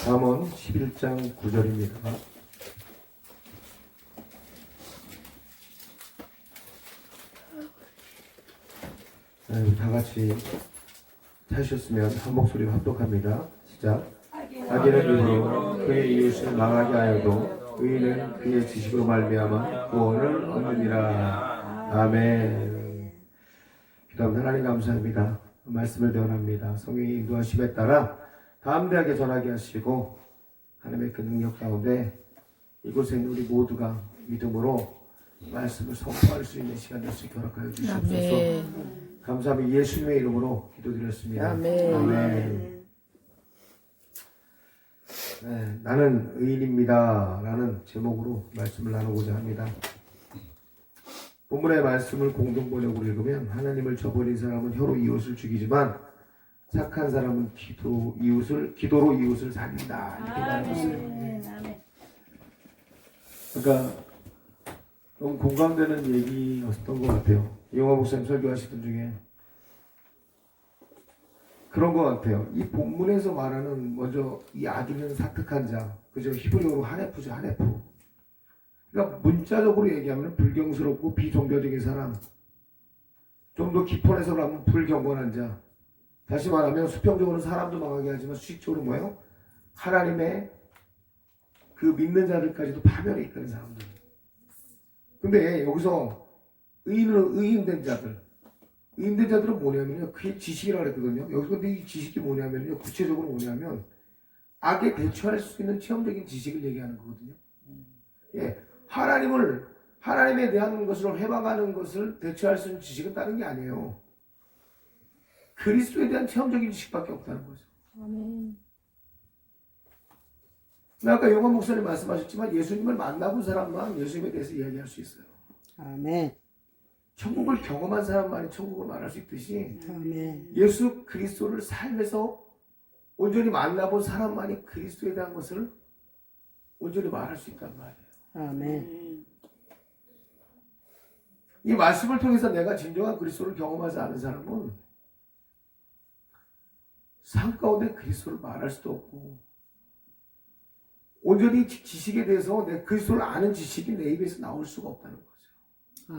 잠언 11장 9절입니다. 네, 다 같이 하셨으면 한 목소리로 합독합니다. 시작. 악인은 입으로 그의 이웃을 망하게 하여도 의인은 그의 지식으로 말미암아 구원을 얻느니라. 아멘. 기도합니다. 하나님 감사합니다. 말씀을 대원합니다. 성령의 인도하심에 따라 담대하게 전하게 하시고 하나님의 그 능력 가운데 이곳에 있는 우리 모두가 믿음으로 말씀을 선포할 수 있는 시간 될 수 있게 허락하여 주시옵소서. 감사합니다. 예수님의 이름으로 기도드렸습니다. 아멘. 아멘. 네, 나는 의인입니다 라는 제목으로 말씀을 나누고자 합니다. 본문의 말씀을 공동 번역으로 읽으면 하나님을 저버린 사람은 혀로 이웃을 죽이지만 착한 사람은 기도로 이웃을 살린다 이렇게 말하고 있어요. 그러니까 너무 공감되는 얘기였던 것 같아요. 이용화 목사님 설교하시던 중에 그런 것 같아요. 이 본문에서 말하는 먼저 이 악인은 사특한 자, 그죠? 히브리어로 하네프죠, 하네프. 그러니까 문자적으로 얘기하면 불경스럽고 비종교적인 사람, 좀 더 깊은 해석을 하면 불경건한 자. 다시 말하면 수평적으로 사람도 망하게 하지만 수식적으로 뭐예요? 하나님의 그 믿는 자들까지도 파멸에 이끄는 사람들. 근데 여기서 의인된 자들은 뭐냐면요, 그게 지식이라고 그랬거든요. 여기서 근데 이 지식이 뭐냐면요, 구체적으로 뭐냐면 악에 대처할 수 있는 체험적인 지식을 얘기하는 거거든요. 예, 하나님에 대한 것으로 해방하는 것을 대처할 수 있는 지식은 다른 게 아니에요. 그리스도에 대한 체험적인 지식밖에 없다는 거죠. 아멘. 아까 용환 목사님 말씀하셨지만 예수님을 만나본 사람만 예수님에 대해서 이야기할 수 있어요. 아멘. 천국을 경험한 사람만이 천국을 말할 수 있듯이 아멘. 예수 그리스도를 삶에서 온전히 만나본 사람만이 그리스도에 대한 것을 온전히 말할 수 있단 말이에요. 아멘. 이 말씀을 통해서 내가 진정한 그리스도를 경험하지 않은 사람은 삶 가운데 그리스도를 말할 수도 없고 온전히 지식에 대해서 내 그리스도를 아는 지식이 내 입에서 나올 수가 없다는 거죠.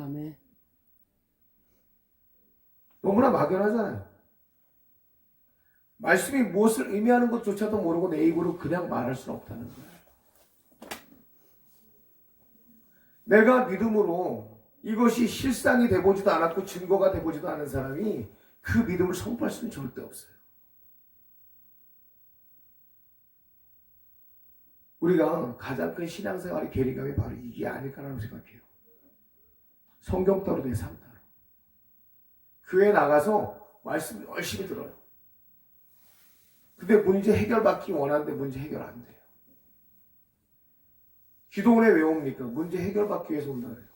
아멘. 너무나 막연하잖아요. 말씀이 무엇을 의미하는 것조차도 모르고 내 입으로 그냥 말할 수는 없다는 거예요. 내가 믿음으로 이것이 실상이 되보지도 않았고 증거가 되보지도 않은 사람이 그 믿음을 선포할 수는 절대 없어요. 우리가 가장 큰 신앙생활의 괴리감이 바로 이게 아닐까라고 생각해요. 성경 따로 내 삶 따로. 교회 나가서 말씀 열심히 들어요. 근데 문제 해결받기 원하는데 문제 해결 안 돼요. 기도원에 왜 옵니까? 문제 해결받기 위해서 온다 그래요.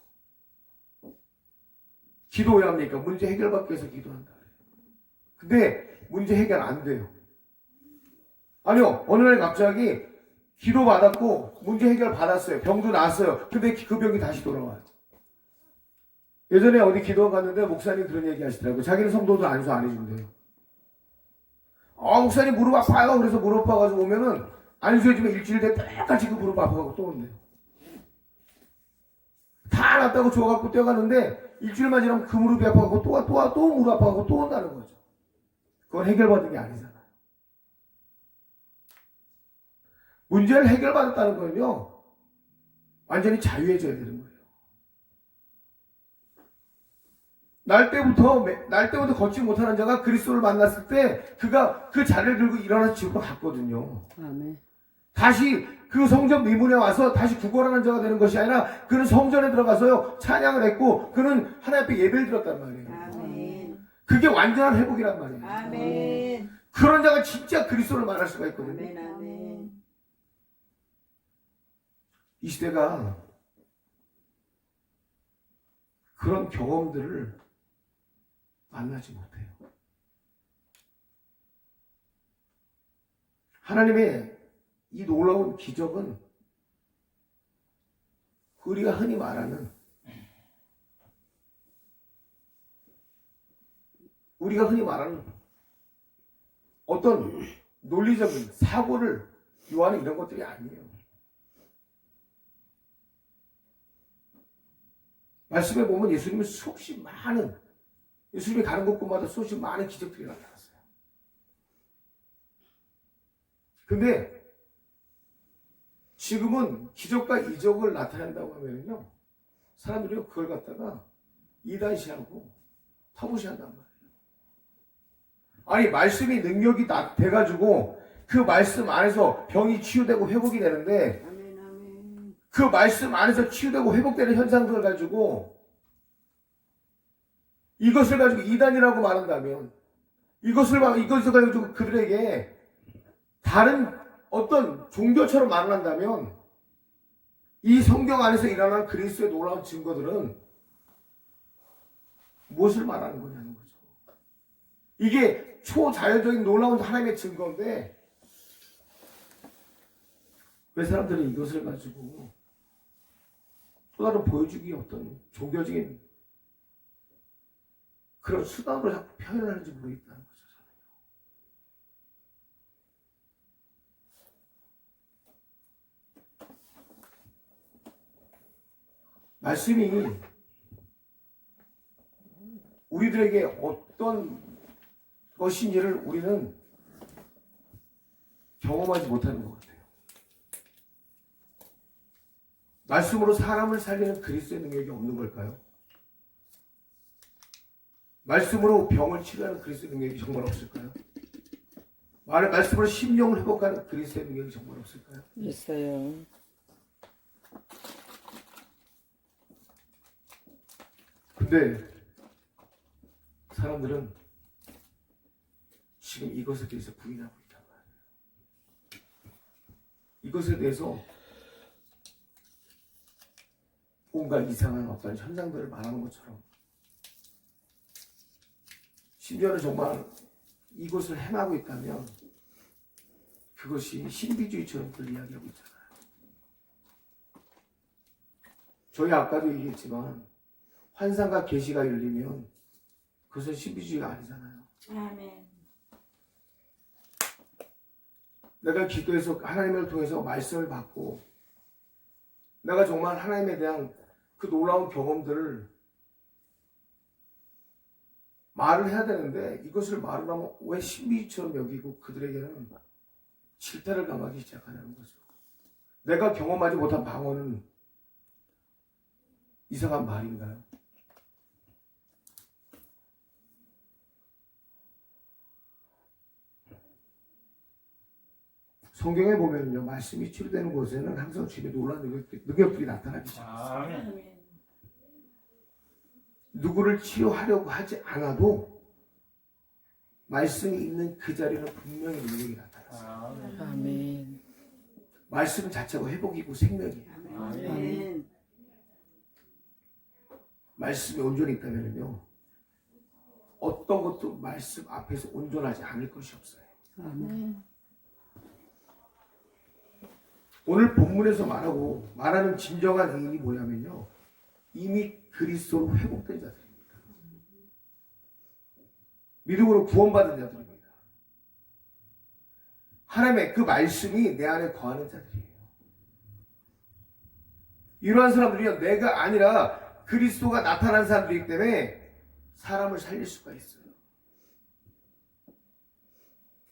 기도 왜 합니까? 문제 해결받기 위해서 기도한다 그래요. 근데 문제 해결 안 돼요. 아니요, 어느 날 갑자기 기도 받았고 문제 해결 받았어요. 병도 나았어요. 근데 그 병이 다시 돌아와요. 예전에 어디 기도 갔는데 목사님 그런 얘기 하시더라고요. 자기는 성도들 안수 안 해준대요. 목사님 무릎 아파요. 그래서 무릎 아파가지고 오면은 안수해주면 일주일 뒤에 똑같이 그 무릎 아파가지고 또 온대요. 다 낫다고 좋아갖고 뛰어가는데 일주일만 지나면 그 무릎이 아파가지고 또 무릎 아파가지고 또 온다는 거죠. 그건 해결받은 게 아니잖아요. 문제를 해결받았다는 건요, 완전히 자유해져야 되는 거예요. 날 때부터 걷지 못하는 자가 그리스도를 만났을 때 그가 그 자리를 들고 일어나서 집으로 갔거든요. 아멘. 다시 그 성전 미문에 와서 다시 구걸하는 자가 되는 것이 아니라 그는 성전에 들어가서요 찬양을 했고 그는 하나님 앞에 예배를 드렸단 말이에요. 아멘. 그게 완전한 회복이란 말이에요. 아멘. 그런 자가 진짜 그리스도를 말할 수가 있거든요. 아멘. 아멘. 이 시대가 그런 경험들을 만나지 못해요. 하나님의 이 놀라운 기적은 우리가 흔히 말하는 어떤 논리적인 사고를 요한은 이런 것들이 아니에요. 말씀에 보면 예수님은 수없이 많은, 예수님이 가는 곳곳마다 수없이 많은 기적들이 나타났어요. 근데 지금은 기적과 이적을 나타낸다고 하면요, 사람들이 그걸 갖다가 이단시하고 터부시한단 말이에요. 아니, 말씀이 능력이 돼가지고 그 말씀 안에서 병이 치유되고 회복이 되는데, 아멘, 아멘. 그 말씀 안에서 치유되고 회복되는 현상들을 가지고 이것을 가지고 이단이라고 말한다면, 이것을 가지고 그들에게 다른 어떤 종교처럼 말을 한다면, 이 성경 안에서 일어난 그리스도의 놀라운 증거들은 무엇을 말하는 거냐는 거죠. 이게 초자연적인 놀라운 하나님의 증거인데, 왜 사람들은 이것을 가지고 또 다른 보여주기 어떤 종교적인 그런 수단으로 자꾸 표현을 하는지 모르겠다는 거죠. 말씀이 우리들에게 어떤 것인지를 우리는 경험하지 못하는 것 같아요. 말씀으로 사람을 살리는 그리스도의 능력이 없는 걸까요? 말씀으로 병을 치료하는 그리스도의 능력이 정말 없을까요? 말씀으로 심령을 회복하는 그리스도의 능력이 정말 없을까요? 있어요. 근데 사람들은 지금 이것에 대해서 부인하고 있단 말이에요. 이것에 대해서 온갖 이상한 어떤 현상들을 말하는 것처럼, 심지어는 정말 이것을 행하고 있다면 그것이 신비주의처럼 그걸 이야기하고 있잖아요. 저희 아까도 얘기했지만 환상과 계시가 열리면 그것은 신비주의가 아니잖아요. 아멘. 내가 기도해서 하나님을 통해서 말씀을 받고 내가 정말 하나님에 대한 그 놀라운 경험들을 말을 해야 되는데, 이것을 말을 하면 왜 신비주의처럼 여기고 그들에게는 질타를 당하기 시작하는 거죠. 내가 경험하지 못한 방언은 이상한 말인가요? 성경에 보면요, 말씀이 치료되는 곳에는 항상 주님의 놀라운 능력들이 나타나기 시작합니다. 아멘. 누구를 치료하려고 하지 않아도 말씀이 있는 그 자리는 분명히 능력이 나타났어요. 아멘. 말씀 자체가 회복이고 생명이에요. 아멘. 말씀이 온전히 있다면요, 어떤 것도 말씀 앞에서 온전하지 않을 것이 없어요. 아멘. 오늘 본문에서 말하는 진정한 의인이 뭐냐면요, 이미 그리스도로 회복된 자들입니다. 믿음으로 구원받은 자들입니다. 하나님의 그 말씀이 내 안에 거하는 자들이에요. 이러한 사람들이요, 내가 아니라 그리스도가 나타난 사람들이기 때문에 사람을 살릴 수가 있어요.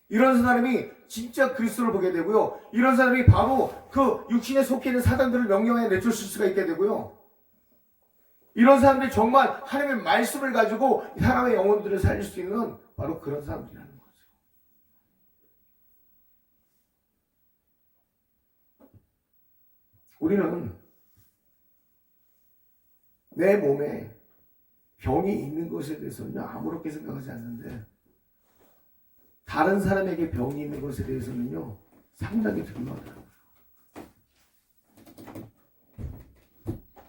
이런 사람이 진짜 그리스도를 보게 되고요, 이런 사람이 바로 그 육신에 속해 있는 사단들을 명령하여 내쫓을 수가 있게 되고요, 이런 사람들이 정말 하나님의 말씀을 가지고 사람의 영혼들을 살릴 수 있는 바로 그런 사람들이라는 거죠. 우리는 내 몸에 병이 있는 것에 대해서는 아무렇게 생각하지 않는데, 다른 사람에게 병이 있는 것에 대해서는요, 상당히 두려워하더라고요.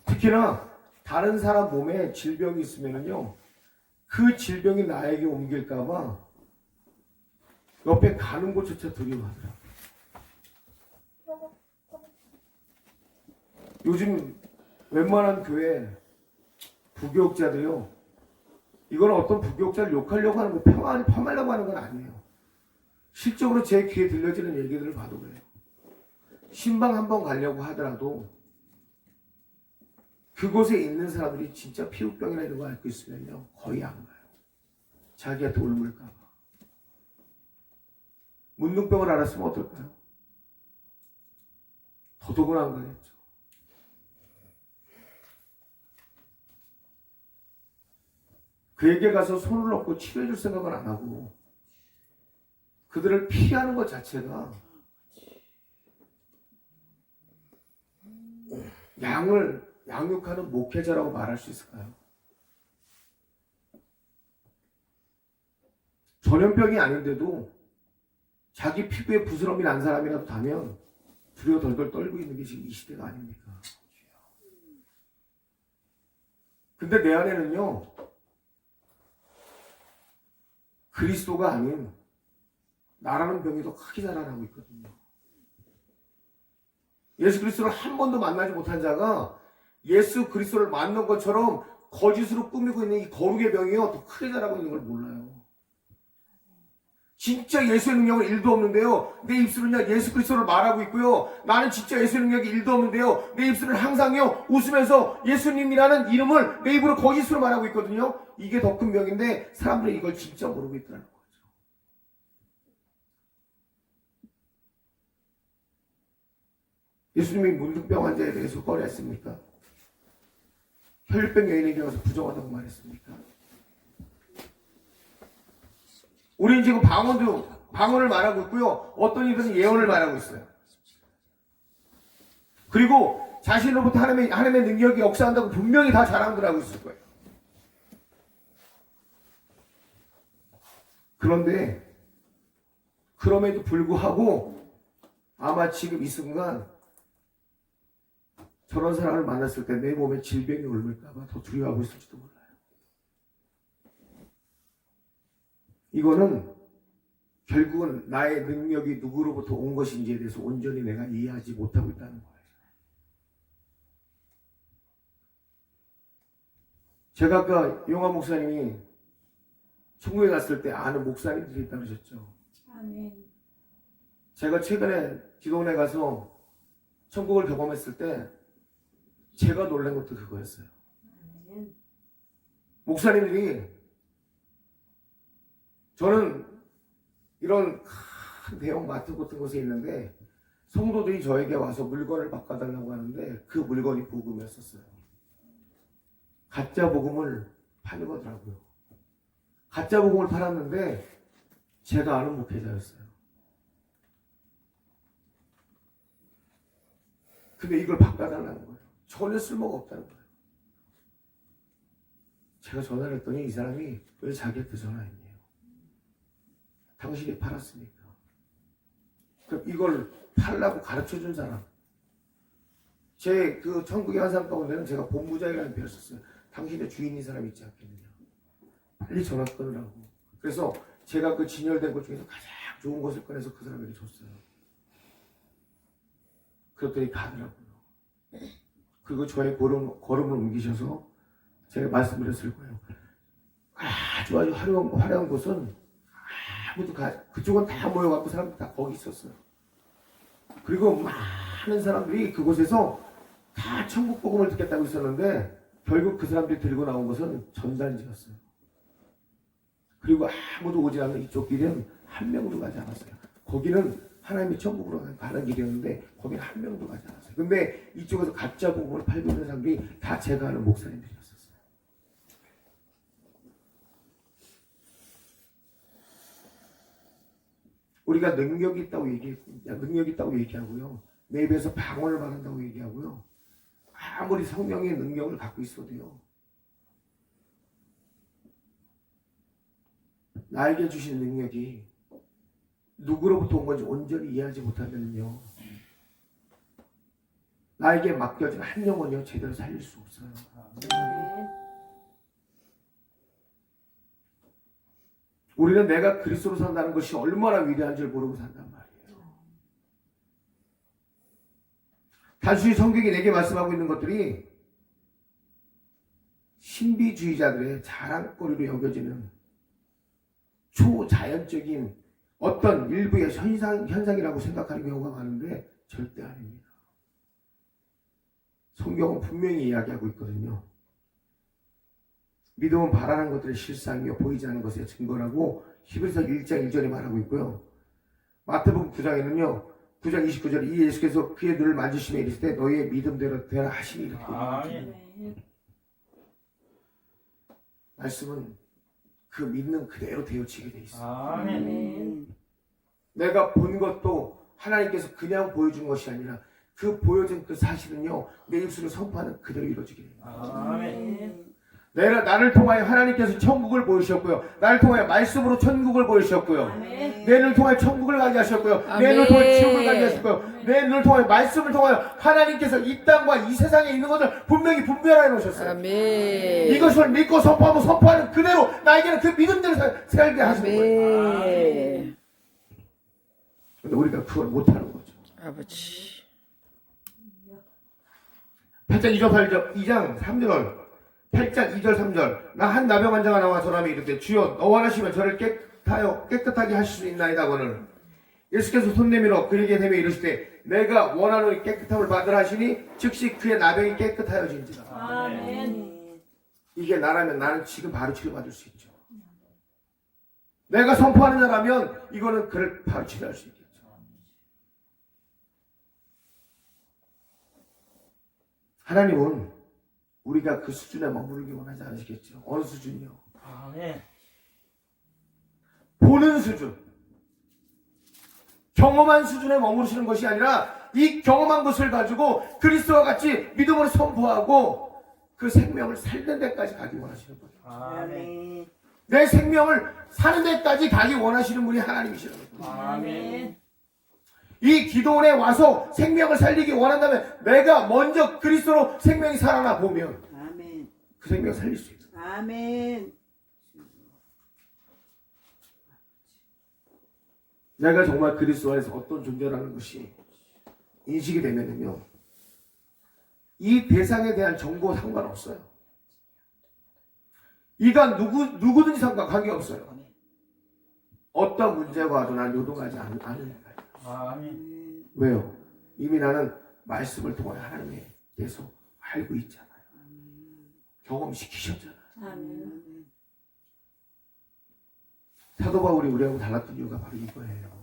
특히나 다른 사람 몸에 질병이 있으면요, 그 질병이 나에게 옮길까봐 옆에 가는 곳조차 두려워하더라고요. 요즘 웬만한 교회 부교육자들이요, 이건 어떤 부교육자를 욕하려고 하는 거, 폄하하려고 하는 건 아니에요. 실적으로 제 귀에 들려지는 얘기들을 봐도 그래요. 신방 한번 가려고 하더라도 그곳에 있는 사람들이 진짜 피부병이나 이런 거 앓고 있으면요 거의 안 가요. 자기한테 옮을까 봐. 문둥병을 앓았으면 어떨까요? 더더구나 안 가겠죠. 그에게 가서 손을 얹고 치료해 줄 생각을 안 하고 그들을 피하는 것 자체가 양을 양육하는 목회자라고 말할 수 있을까요? 전염병이 아닌데도 자기 피부에 부스럼이 난 사람이라도 다면 두려워 덜덜 떨고 있는 게 지금 이 시대가 아닙니까? 근데 내 안에는요 그리스도가 아닌 나라는 병이 더 크게 자라나고 있거든요. 예수 그리스도를 한 번도 만나지 못한 자가 예수 그리스도를 만난 것처럼 거짓으로 꾸미고 있는 이 거룩의 병이요 더 크게 자라고 있는 걸 몰라요. 진짜 예수의 능력은 1도 없는데요 내 입술은요 예수 그리스도를 말하고 있고요 나는 진짜 예수의 능력이 1도 없는데요 내 입술은 항상요 웃으면서 예수님이라는 이름을 내 입으로 거짓으로 말하고 있거든요. 이게 더 큰 병인데 사람들은 이걸 진짜 모르고 있더라는 거죠. 예수님이 문둥병 환자에 대해서 꺼냈습니까? 혈류병 여인에게 와서 부정하다고 말했습니까? 우리는 지금 방언을 말하고 있고요. 어떤 이들은 예언을 말하고 있어요. 그리고 자신으로부터 하나님의 능력이 역사한다고 분명히 다 자랑들 하고 있을 거예요. 그런데 그럼에도 불구하고 아마 지금 이 순간 저런 사람을 만났을 때 내 몸에 질병이 옮을까봐 더 두려워하고 있을지도 몰라요. 이거는 결국은 나의 능력이 누구로부터 온 것인지에 대해서 온전히 내가 이해하지 못하고 있다는 거예요. 제가 아까 용화 목사님이 천국에 갔을 때 아는 목사님들이 있다고 하셨죠. 아멘. 제가 최근에 기도원에 가서 천국을 경험했을 때 제가 놀란 것도 그거였어요. 아멘. 목사님들이 저는 이런 큰 대형 마트 같은 곳에 있는데 성도들이 저에게 와서 물건을 바꿔달라고 하는데 그 물건이 복음이었었어요. 가짜 복음을 파는 거더라고요. 가짜 복음을 팔았는데 제가 아는 목회자였어요. 근데 이걸 바꿔달라는 거예요. 전혀 쓸모가 없다는 거예요. 제가 전화를 했더니 이 사람이 왜 자기한테 전화했냐요. 당신이 팔았으니까. 그럼 이걸 팔라고 가르쳐준 사람. 제 그 천국의 한 사람 가운데는 제가 본부장이라는 표현을 썼어요. 당신의 주인인 사람이 있지 않겠느냐. 빨리 전화 끊으라고. 그래서 제가 그 진열된 것 중에서 가장 좋은 것을 꺼내서 그 사람에게 줬어요. 그랬더니 가더라고요. 그리고 저의 걸음을 옮기셔서 제가 말씀드렸을 거예요. 아주 화려한 곳은 아무도 그쪽은 다 모여갖고 사람들 다 거기 있었어요. 그리고 많은 사람들이 그곳에서 다 천국 복음을 듣겠다고 있었는데 결국 그 사람들이 들고 나온 것은 전단지였어요. 그리고 아무도 오지 않는 이쪽 길은 한 명도 가지 않았어요. 거기는 하나님의 천국으로 가는 길이었는데 거기는 한 명도 가지 않았어요. 근데 이쪽에서 가짜 복음을 팔고 있는 사람들이 다 제가 아는 목사님들이었어요. 우리가 능력이 있다고 얘기하고요. 내 입에서 방언을 말한다고 얘기하고요. 아무리 성령의 능력을 갖고 있어도요. 나에게 주신 능력이 누구로부터 온 건지 온전히 이해하지 못하면요. 나에게 맡겨진 한 영혼이요. 제대로 살릴 수 없어요. 아멘. 우리는 내가 그리스도로 산다는 것이 얼마나 위대한 줄 모르고 산단 말이에요. 단순히 성경이 내게 말씀하고 있는 것들이 신비주의자들의 자랑거리로 여겨지는 초자연적인 어떤 일부의 현상이라고 생각하는 경우가 많은데 절대 아닙니다. 성경은 분명히 이야기하고 있거든요. 믿음은 바라는 것들의 실상이요 보이지 않는 것의 증거라고 히브리서 1장 1절에 말하고 있고요. 마태복음 9장에는요. 9장 29절에 이 예수께서 그의 눈을 만지시며 이르시되 너희의 믿음대로 되라 하시니 이렇게 얘기합니다. 아멘. 말씀은 그 믿는 그대로 되어지게 돼 있어요. 아멘. 내가 본 것도 하나님께서 그냥 보여준 것이 아니라 그 보여준 그 사실은요 내 입술을 선포하는 그대로 이루어지게 됩니다. 아멘. 나를 통하여 하나님께서 천국을 보여주셨고요. 나를 통하여 말씀으로 천국을 보여주셨고요. 아멘. 내 눈을 통하여 천국을 가게 하셨고요. 내 아멘. 눈을 통하여 지옥을 가게 하셨고요. 내 눈을 통하여 말씀을 통하여 하나님께서 이 땅과 이 세상에 있는 것을 분명히 분별해 놓으셨어요. 아멘. 이것을 믿고 선포하고 선포하는 그대로 나에게는 그 믿음대로 살게 하시는 거예요. 아멘. 근데 우리가 그걸 못하는 거죠. 아버지. 8장 2장 3절 8장 2절 3절 나 한 나병 환자가 나와 전함에 이르되 주여 너 원하시면 저를 깨끗하게 하실 수 있나이다 하거늘 예수께서 손 내밀어 그에게 대며 이르시되 내가 원하노니 깨끗함을 받으라 하시니 즉시 그의 나병이 깨끗하여진지라. 아멘. 이게 나라면 나는 지금 바로 치료받을 수 있죠. 내가 선포하는 자라면 이거는 그를 바로 치료할 수 있겠죠. 하나님은 우리가 그 수준에 머무르기 원하지 않으시겠죠. 어느 수준이요? 아멘. 보는 수준, 경험한 수준에 머무르시는 것이 아니라 이 경험한 것을 가지고 그리스도와 같이 믿음으로 선포하고 그 생명을 살는 데까지 가기 원하시는 거죠. 아멘. 내 생명을 사는 데까지 가기 원하시는 분이 하나님이시라는 거죠. 아멘. 이 기도원에 와서 생명을 살리기 원한다면 내가 먼저 그리스도로 생명이 살아나 보면 아멘. 그 생명을 살릴 수 있어요. 아멘. 내가 정말 그리스도 안에서 어떤 존재라는 것이 인식이 되면은요, 이 대상에 대한 정보 상관없어요. 이가 누구든지 관계없어요. 어떤 문제가 와도 난 요동하지 않으니까요. 아멘. 왜요? 이미 나는 말씀을 통해 하나님에 대해서 알고 있잖아요. 경험시키셨잖아요. 아멘. 사도 바울이 우리하고 달랐던 이유가 바로 이거예요.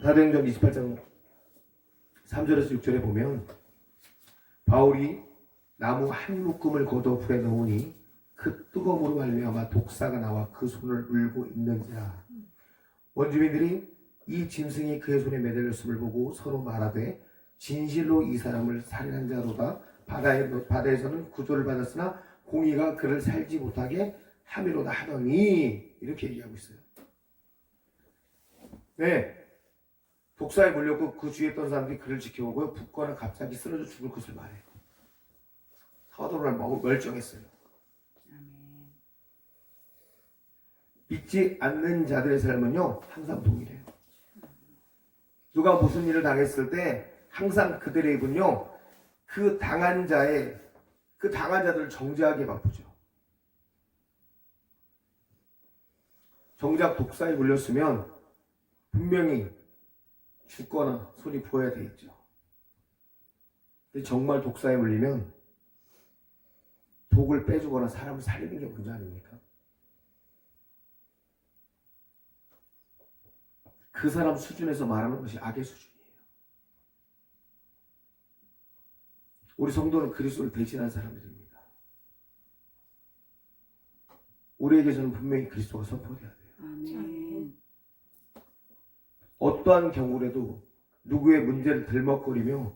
사도행전 28장 3절에서 6절에 보면 바울이 나무 한 묶음을 걷어 불에 넣으니 그 뜨거움으로 말미암아 독사가 나와 그 손을 물고 있는지라. 원주민들이 이 짐승이 그의 손에 매달렸음을 보고 서로 말하되 진실로 이 사람을 살인한 자로다. 바다에서는 구조를 받았으나 공의가 그를 살지 못하게 함이로다 하더니 이렇게 얘기하고 있어요. 네, 독사에 물렸고 그 주위에 있던 사람들이 그를 지켜보고 붓거나 갑자기 쓰러져 죽을 것을 말해요. 사도를 멀쩡했어요. 믿지 않는 자들의 삶은요 항상 동일해요. 누가 무슨 일을 당했을 때 항상 그들의 입은요 그 당한 자들을 정죄하기에 바쁘죠. 정작 독사에 물렸으면 분명히 죽거나 손이 부어야 되겠죠. 근데 정말 독사에 물리면 독을 빼주거나 사람을 살리는 게 문제 아닙니까? 그 사람 수준에서 말하는 것이 악의 수준이에요. 우리 성도는 그리스도를 대신한 사람들입니다. 우리에게서는 분명히 그리스도가 선포돼야 돼요. 아멘. 어떠한 경우라도 누구의 문제를 들먹거리며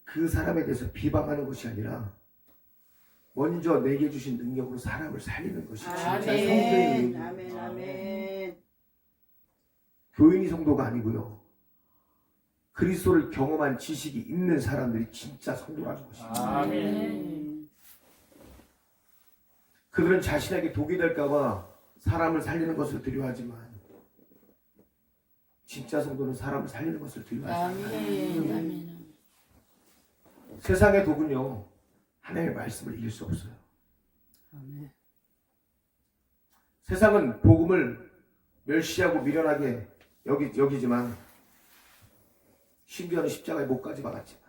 그 사람에 대해서 비방하는 것이 아니라 먼저 내게 주신 능력으로 사람을 살리는 것이 진짜 성도의 아멘. 의미입니다. 아멘. 아멘. 교인이 성도가 아니고요. 그리스도를 경험한 지식이 있는 사람들이 진짜 성도라는 것입니다. 아멘. 그들은 자신에게 독이 될까봐 사람을 살리는 것을 두려워하지만 진짜 성도는 사람을 살리는 것을 두려워하지 않아요. 아멘. 아멘. 세상의 독은요 하나님의 말씀을 이길 수 없어요. 아멘. 세상은 복음을 멸시하고 미련하게 여기지만 심지어는 십자가에 못까지 박았지만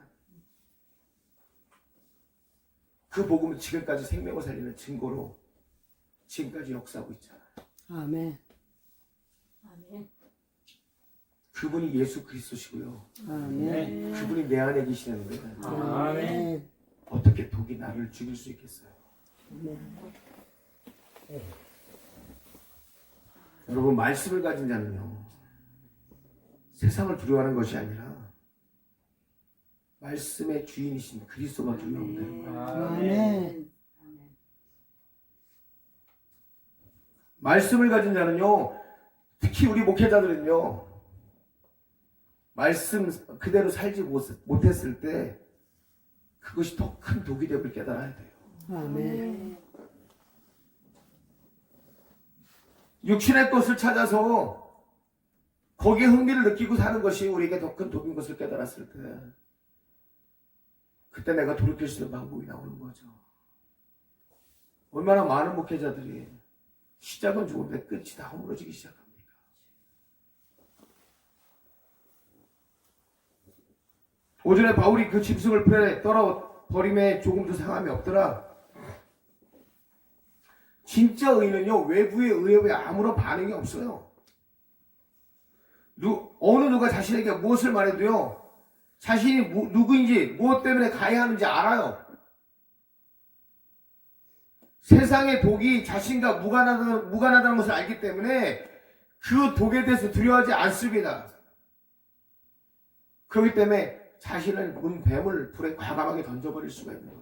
그 복음은 지금까지 생명을 살리는 증거로 지금까지 역사하고 있잖아요. 아멘. 아멘. 그분이 예수 그리스도시고요. 아멘. 그분이 내 안에 계시는데 아멘. 어떻게 독이 나를 죽일 수 있겠어요? 여러분, 말씀을 가진 자는요, 세상을 두려워하는 것이 아니라 말씀의 주인이신 그리스도만 두려워하면 되는 거예요. 아멘. 말씀을 가진 자는요, 특히 우리 목회자들은요, 말씀 그대로 살지 못했을 때 그것이 더 큰 독이 됨을 깨달아야 돼요. 아멘. 육신의 것을 찾아서 거기에 흥미를 느끼고 사는 것이 우리에게 더 큰 독인 것을 깨달았을 때 그때 내가 돌이킬 수 있는 방법이 나오는 거죠. 얼마나 많은 목회자들이 시작은 좋은데 끝이 다 허물어지기 시작합니다. 오전에 바울이 그 짐승을 풀에 떨어버림에 조금도 상함이 없더라. 진짜 의는요, 외부의 의에 아무런 반응이 없어요. 어느 누가 자신에게 무엇을 말해도요, 자신이 누구인지 무엇 때문에 가야 하는지 알아요. 세상의 독이 자신과 무관하다는 것을 알기 때문에 그 독에 대해서 두려워하지 않습니다. 그렇기 때문에 자신을 문 뱀을 불에 과감하게 던져버릴 수가 있는 거예요.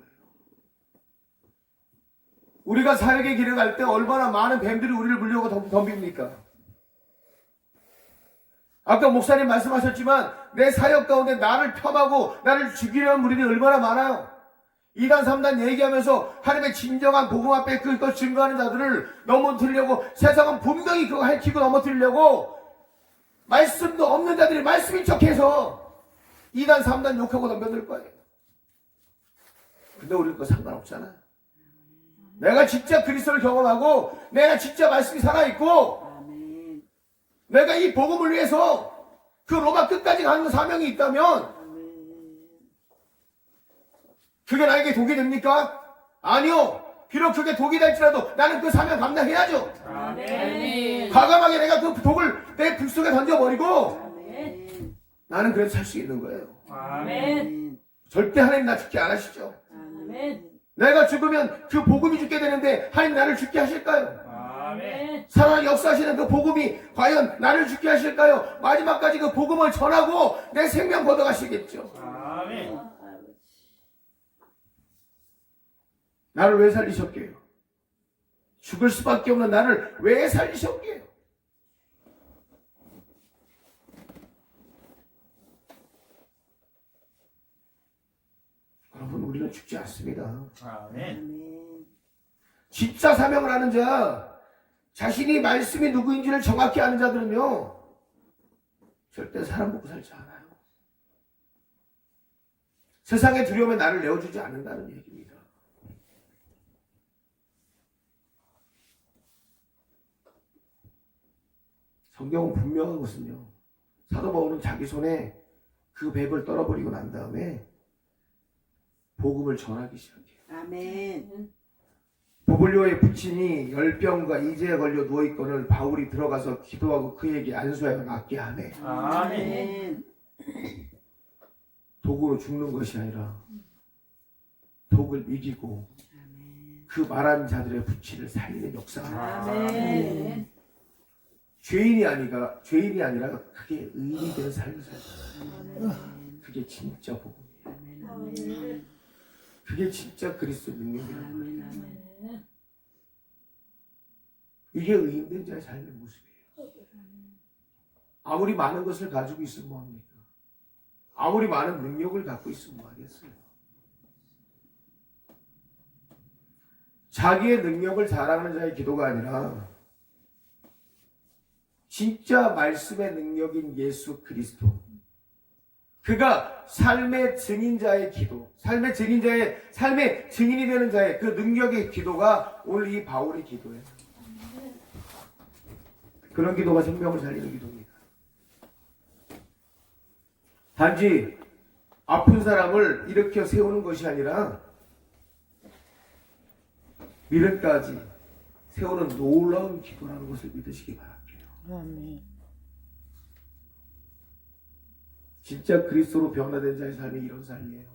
우리가 사역의 길을 갈 때 얼마나 많은 뱀들이 우리를 물려고 덤빕니까? 아까 목사님 말씀하셨지만 내 사역 가운데 나를 폄하고 나를 죽이려는 무리들이 얼마나 많아요. 2단 3단 얘기하면서 하나님의 진정한 복음 앞에 그것 증거하는 자들을 넘어뜨리려고, 세상은 분명히 그거 핥히고 넘어뜨리려고 말씀도 없는 자들이 말씀인 척해서 2단 3단 욕하고 덤벼들 거예요. 근데 우리는 그거 상관없잖아요. 내가 진짜 그리스도를 경험하고 내가 진짜 말씀이 살아있고 아멘. 내가 이 복음을 위해서 그 로마 끝까지 가는 사명이 있다면 아멘. 그게 나에게 독이 됩니까? 아니요. 비록 그게 독이 될지라도 나는 그 사명 감당해야죠. 아멘. 과감하게 내가 그 독을 내 불 속에 던져버리고 아멘. 나는 그래서 살 수 있는 거예요. 아멘. 절대 하나님 나 죽게 안 하시죠. 아멘. 내가 죽으면 그 복음이 죽게 되는데 하나님 나를 죽게 하실까요? 아멘. 살아 역사하시는 그 복음이 과연 나를 죽게 하실까요? 마지막까지 그 복음을 전하고 내 생명 걷어가시겠죠. 아멘. 나를 왜 살리셨게요? 죽을 수밖에 없는 나를 왜 살리셨게요? 여러분, 우리는 죽지 않습니다. 아멘. 아멘. 진짜 사명을 하는 자, 자신이 말씀이 누구인지를 정확히 아는 자들은요, 절대 사람 보고 살지 않아요. 세상의 두려움에 나를 내어주지 않는다는 얘기입니다. 성경은 분명한 것은요, 사도 바울은 자기 손에 그 뱀을 떨어버리고 난 다음에 복음을 전하기 시작해요. 아멘. 보블리오의 부친이 열병과 이제에 걸려 누워있거늘 바울이 들어가서 기도하고 그에게 안수하여 낫게 하네. 아멘. 독으로 죽는 것이 아니라 독을 이기고 그 말한 자들의 부친을 살리는 역사가 아멘. 죄인이 아니라 그게 의인이 되는 삶을 살아요. 그게 진짜 복음이에요. 아멘. 그게 진짜 그리스도 능력이라는 거예요. 아멘. 이게 의인된 자의 삶의 모습이에요. 아무리 많은 것을 가지고 있으면 뭐합니까? 아무리 많은 능력을 갖고 있으면 뭐하겠어요? 자기의 능력을 자랑하는 자의 기도가 아니라 진짜 말씀의 능력인 예수 그리스도, 그가 삶의 증인자의 기도, 삶의 증인이 되는 자의 그 능력의 기도가 오늘 이 바울의 기도예요. 그런 기도가 생명을 살리는 기도입니다. 단지 아픈 사람을 일으켜 세우는 것이 아니라 미래까지 세우는 놀라운 기도라는 것을 믿으시기 바랍니다. 아멘. 진짜 그리스도로 변화된 자의 삶이 이런 삶이에요.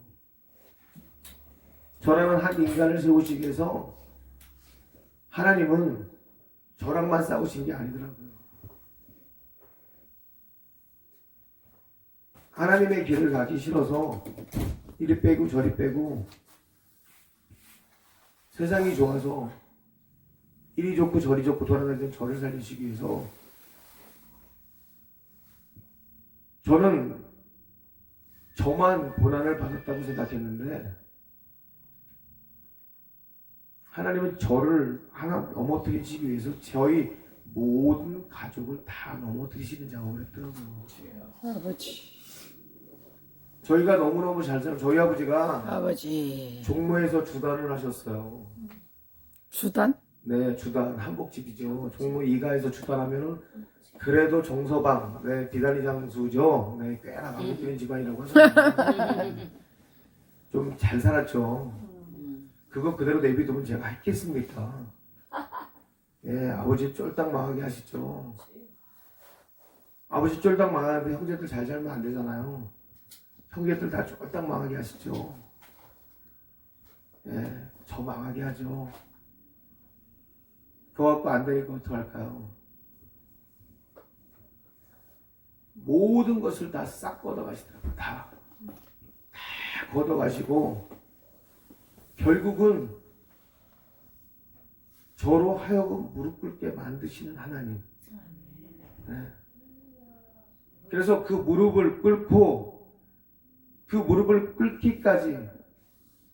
저라는 한 인간을 세우시기 위해서 하나님은 저랑만 싸우신 게 아니더라고요. 하나님의 길을 가기 싫어서 이리 빼고 저리 빼고 세상이 좋아서 이리 좋고 저리 좋고 돌아다니던 저를 살리시기 위해서 저는 저만 고난을 받았다고 생각했는데 하나님은 저를 하나 넘어뜨리시기 위해서 저희 모든 가족을 다 넘어뜨리시는 작업을 했더라고요. 아버지. 저희가 너무너무 잘 살아요. 저희 아버지가 아버지. 종로에서 주단을 하셨어요. 수단? 네, 주단 한복집이죠. 종로 2가에서 주단하면은 그래도 정서방, 네, 비단이 장수죠. 네, 꽤나 강력 있는 집안이라고 하잖아요. 좀 잘 살았죠. 그거 그대로 내비두면 제가 했겠습니까? 예, 아버지 쫄딱 망하게 하시죠. 아버지 쫄딱 망하는데 형제들 잘 살면 안 되잖아요. 형제들 다 쫄딱 망하게 하시죠. 예, 저 망하게 하죠. 그거 갖고 안 되니까 어떡할까요? 모든 것을 다 싹 걷어가시더라고요. 다 걷어가시고 결국은 저로 하여금 무릎 꿇게 만드시는 하나님. 네. 그래서 그 무릎을 꿇고 그 무릎을 꿇기까지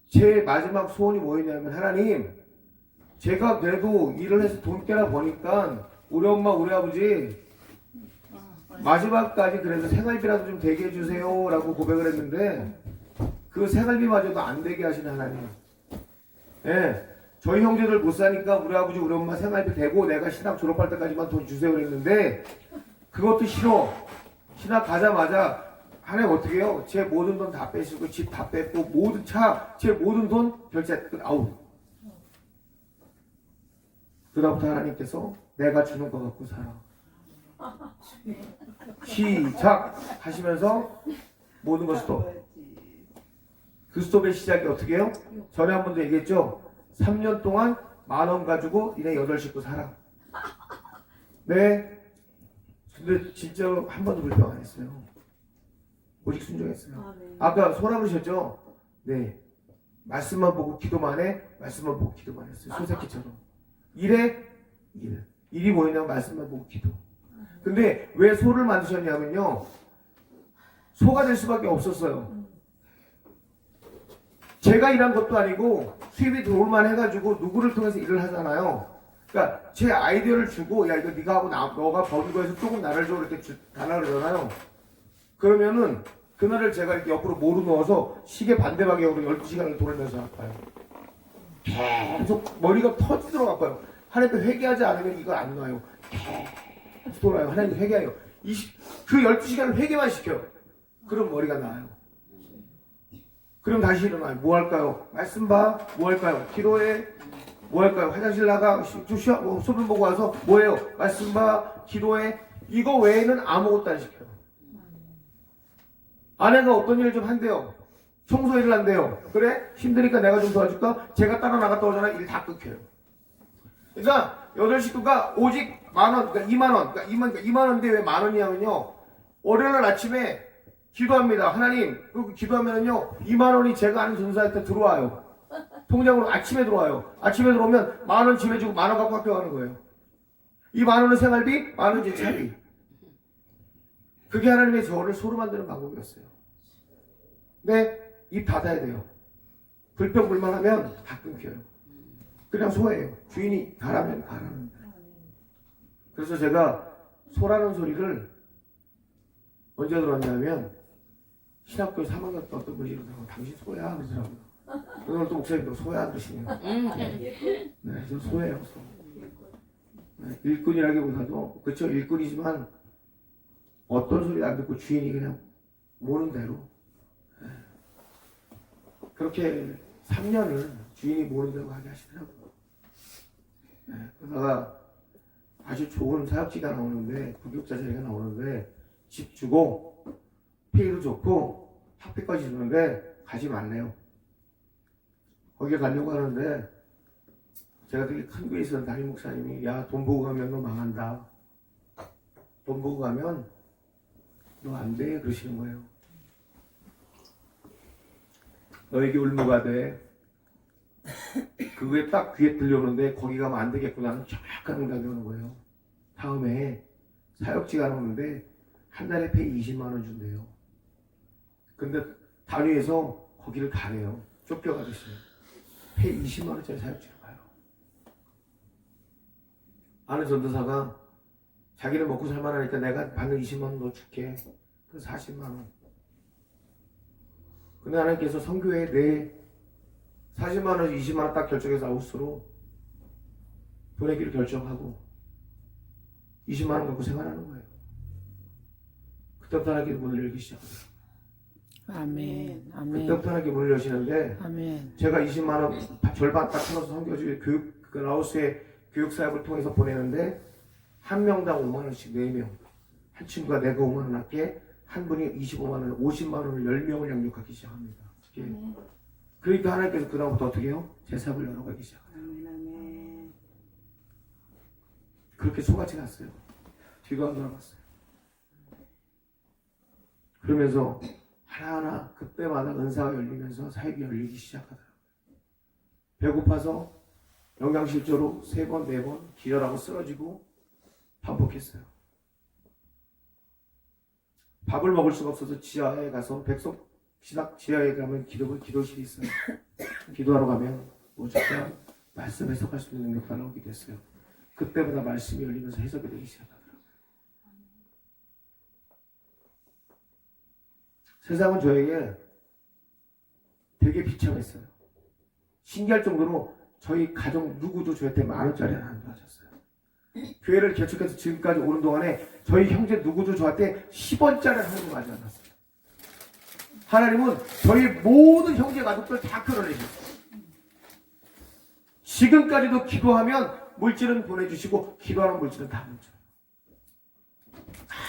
제 마지막 소원이 뭐였냐면 하나님 제가 그래도 일을 해서 돈 깨나 버니까 우리 엄마 우리 아버지 마지막까지 그래서 생활비라도 좀 되게 해주세요 라고 고백을 했는데 그 생활비마저도 안 되게 하시는 하나님. 예, 저희 형제들 못 사니까 우리 아버지 우리 엄마 생활비 되고 내가 신학 졸업할 때까지만 돈 주세요 그랬는데 그것도 싫어. 신학 가자마자 하나님 어떻게 해요? 제 모든 돈 다 빼시고 집 다 뺐고 모든 차 제 모든 돈 결제 끝. 아우. 그다음부터 하나님께서 내가 주는 거 갖고 살아. 시작 하시면서 모든 것을 또 그 스톱의 시작이 어떻게 해요? 전에 한 번도 얘기했죠? 3년 동안 10,000원 가지고 니네 8식구 살아. 네. 근데 진짜 한 번도 불평 안 했어요. 오직 순종했어요. 아까 소라 그러셨죠? 네. 말씀만 보고 기도만 해. 말씀만 보고 기도만 했어요. 소새끼처럼. 일이 뭐였냐면 말씀만 보고 기도. 근데 왜 소를 만드셨냐면요. 소가 될 수밖에 없었어요. 제가 일한 것도 아니고 수입이 들어올만 해가지고 누구를 통해서 일을 하잖아요. 그러니까 제 아이디어를 주고 야 이거 네가 하고 너가 버는 거에서 조금 나를 줘 이렇게 달라 그러잖아요. 그러면은 그날을 제가 이렇게 옆으로 모루 넣어서 시계 반대 방향으로 12시간을 돌면서 아파요. 계속 머리가 터지도록 아파요. 하나님 회개하지 않으면 이거 안 나와요. 계속 돌아요. 하나님 회개해요. 그 12시간을 회개만 시켜요. 그럼 머리가 나아요. 그럼 다시 일어나요. 뭐 할까요? 말씀 봐. 뭐 할까요? 기도해. 뭐 할까요? 화장실 나가. 소변 보고 와서 뭐해요? 말씀 봐. 기도해. 이거 외에는 아무것도 안 시켜요. 아내가 어떤 일을 좀 한대요. 청소 일을 한대요. 그래? 힘드니까 내가 좀 도와줄까? 제가 따라 나갔다 오잖아. 일 다 끊겨요. 그러니까 8식구가 오직 10,000원, 그러니까 20,000원, 그러니까 2만원인데 왜 10,000원이냐면요. 월요일날 아침에 기도합니다. 하나님, 그 기도하면은요, 20,000원이 제가 아는 전사한테 들어와요. 통장으로 아침에 들어와요. 아침에 들어오면 10,000원 집에 주고 10,000원 갖고 학교 가는 거예요. 이 10,000원은 생활비, 10,000원 제 차비. 그게 하나님의 저를 소로 만드는 방법이었어요. 근데 입 닫아야 돼요. 불평불만하면 다 끊겨요. 그냥 소예요. 주인이 가라면 가라는 거예요. 그래서 제가 소라는 소리를 언제 들었냐면 신학교 3학년 때 어떤 분이 이러더라고요. 당신 소야 그러더라고요. 오늘 또 목사님도 소야 그러시네요. 네, 저 소예요. 소. 네, 일꾼이라기보다도 그렇죠. 일꾼이지만 어떤 소리 안 듣고 주인이 그냥 모는 대로 그렇게 3년을 주인이 모는 대로 하게 하시더라고요. 그러다가 아주 좋은 사역지가 나오는데 부교육자 자리가 나오는데 집 주고 페이도 좋고 학비까지 주는데 가지 말래요. 거기에 가려고 하는데 제가 되게 큰 교회에 있었던 담임 목사님이 야 돈 보고 가면 너 망한다. 돈 보고 가면 너 안 돼 그러시는 거예요. 너에게 울무가 돼. 그게 딱 귀에 들려오는데 거기 가면 안 되겠구나는 정확한 응답이 오는 거예요. 다음에 사역지가 나오는데 한 달에 페이 20만 원 준대요. 근데 단위에서 거기를 가래요. 쫓겨가듯이. 페이 20만 원짜리 사역지로 가요. 아는 전도사가 자기는 먹고 살만하니까 내가 받는 20만 원 너 줄게. 그래서 40만 원. 근데 하나님께서 선교에 내 40만 원, 20만 원 딱 결정해서 아웃으로 보내기로 결정하고 20만 원 갖고 생활하는 거예요. 그때부터 하나님께 문을 열기 시작해요. 아멘. 아멘. 그때부터 하나님께 문을 여시는데 아멘. 제가 20만 원 절반 딱 끊어서 선교지 교육 그 라오스의 교육 사역을 통해서 보내는데 한 명당 5만 원씩 4명. 한 친구가 내가 5만 원 할게 한 분이 25만 원, 50만 원을 10명을 양육하기 시작합니다. 그러니까 하나님께서 그 다음부터 어떻게 해요? 제사를 열어가기 시작해요. 아멘, 아멘. 그렇게 소같이 갔어요. 뒤도 안 돌아봤어요. 그러면서 하나하나 그때마다 은사가 열리면서 사역이 열리기 시작하더라고요. 배고파서 영양실조로 3번, 4번 기절하고 쓰러지고 반복했어요. 밥을 먹을 수가 없어서 지하에 가서 백석 지하에 가면 기도실이 있어요. 기도하러 가면 오죽하면 말씀 해석할 수 있는 능력이 나오게 됐어요. 그때보다 말씀이 열리면서 해석이 되기 시작하더라고요. 세상은 저에게 되게 비참했어요. 신기할 정도로 저희 가족 누구도 저한테 10,000원짜리 하나 안 도와줬어요. 교회를 개척해서 지금까지 오는 동안에 저희 형제 누구도 저한테 10원짜리 하나도 가지 않았어요. 하나님은 저희 모든 형제 가족들 다 끌어내셨어요. 지금까지도 기도하면 물질은 보내주시고 기도하는 물질은 다 멈춰요.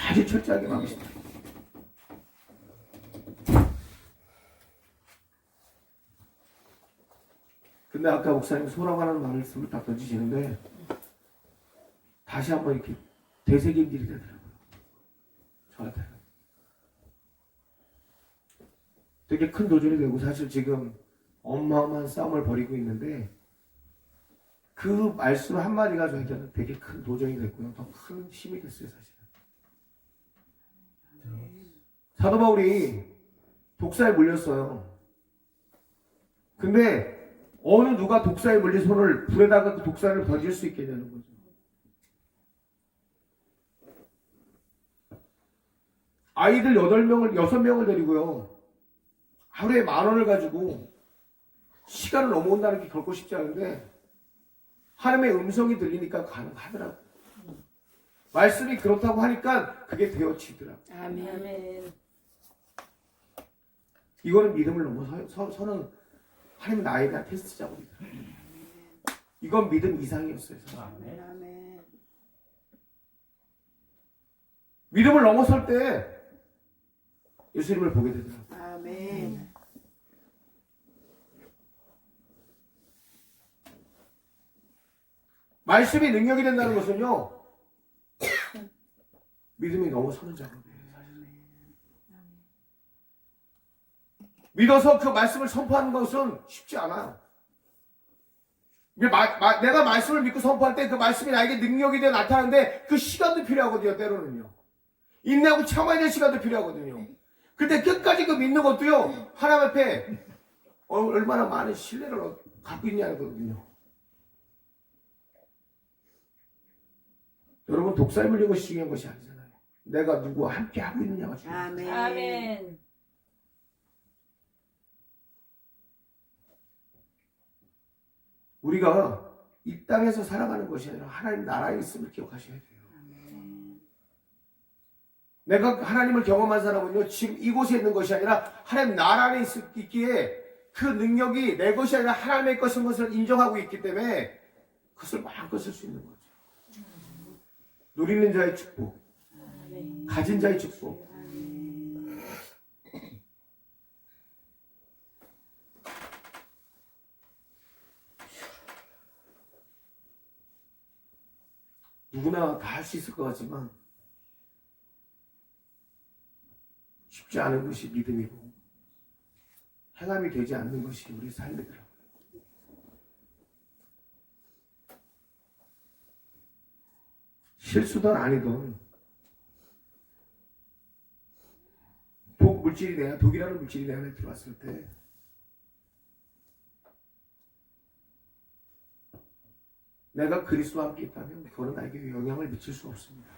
아주 철저하게 막으시다. 근데 아까 목사님 소라고 말씀을 딱 던지시는데 다시 한번 이렇게 되새김질이 되더라고요. 저한테는. 되게 큰 도전이 되고 사실 지금 어마어마한 싸움을 벌이고 있는데 그 말씀 한마디가 저한테는 되게 큰 도전이 됐고요. 더 큰 힘이 됐어요. 사실은. 사도 바울이 독사에 물렸어요. 근데 어느 누가 독사에 물린 손을 불에다가 그 독사를 던질 수 있겠냐는 거죠. 아이들 6명을 데리고요. 하루에 10,000원을 가지고 시간을 넘어온다는 게 결코 쉽지 않은데 하나님의 음성이 들리니까 가능하더라고요. 말씀이 그렇다고 하니까 그게 되어지더라고요. 아멘. 이거는 믿음을 넘어서는 하나님 나에 대한 테스트 작업이더라고요. 이건 믿음 이상이었어요. 아멘. 아멘. 믿음을 넘어설 때 예수님을 보게 되더라고요. 아멘. 말씀이 능력이 된다는 것은요, 믿음이 넘어서는 작업이에요. 믿어서 그 말씀을 선포하는 것은 쉽지 않아요. 내가 말씀을 믿고 선포할 때 그 말씀이 나에게 능력이 되어 나타나는데 그 시간도 필요하거든요. 때로는요. 인내하고 참아야 될 시간도 필요하거든요. 근데 끝까지 그 믿는 것도요, 하나님 앞에 얼마나 많은 신뢰를 갖고 있냐거든요. 여러분, 독사에 물린 것이 중요한 것이 아니잖아요. 내가 누구와 함께 하고 있느냐가 중요해요. 아멘. 아멘. 우리가 이 땅에서 살아가는 것이 아니라 하나님 나라에 있음을 기억하셔야 돼요. 아멘. 내가 하나님을 경험한 사람은요, 지금 이곳에 있는 것이 아니라 하나님 나라 안에 있기에 그 능력이 내 것이 아니라 하나님의 것인 것을 인정하고 있기 때문에 그것을 마음껏 쓸 수 있는 거죠. 누리는 자의 축복, 가진 자의 축복. 누구나 다 할 수 있을 것 같지만 쉽지 않은 것이 믿음이고 행함이 되지 않는 것이 우리 삶이더라고요. 실수든 아니든 독이라는 물질이 내 안에 들어왔을 때 내가 그리스도와 함께 있다면 그거는 나에게 영향을 미칠 수 없습니다.